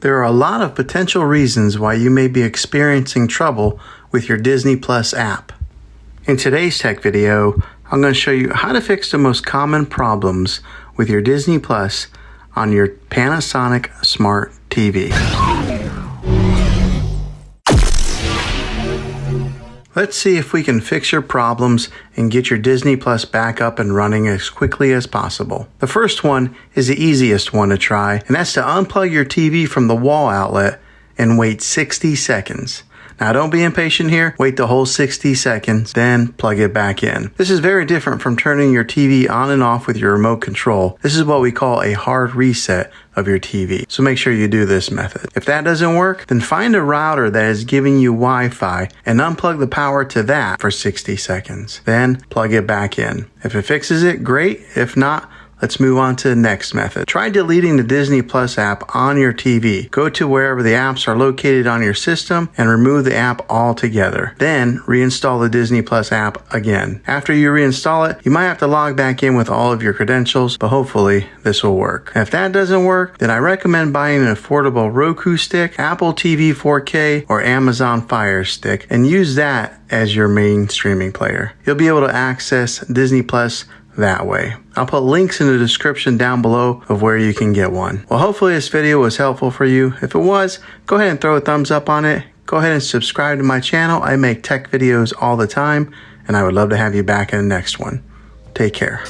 There are a lot of potential reasons why you may be experiencing trouble with your Disney Plus app. In today's tech video, I'm going to show you how to fix the most common problems with your Disney Plus on your Panasonic Smart TV. Let's see if we can fix your problems and get your Disney Plus back up and running as quickly as possible. The first one is the easiest one to try, and that's to unplug your TV from the wall outlet and wait 60 seconds. Now don't be impatient here, wait the whole 60 seconds, then plug it back in. This is very different from turning your TV on and off with your remote control. This is what we call a hard reset of your TV. So make sure you do this method. If that doesn't work, then find a router that is giving you Wi-Fi and unplug the power to that for 60 seconds. Then plug it back in. If it fixes it, great. If not, let's move on to the next method. Try deleting the Disney Plus app on your TV. Go to wherever the apps are located on your system and remove the app altogether. Then reinstall the Disney Plus app again. After you reinstall it, you might have to log back in with all of your credentials, but hopefully this will work. If that doesn't work, then I recommend buying an affordable Roku stick, Apple TV 4K, or Amazon Fire Stick and use that as your main streaming player. You'll be able to access Disney Plus that way. I'll put links in the description down below of where you can get one. Well, hopefully this video was helpful for you. If it was, go ahead and throw a thumbs up on it. Go ahead and subscribe to my channel. I make tech videos all the time, and I would love to have you back in the next one. Take care.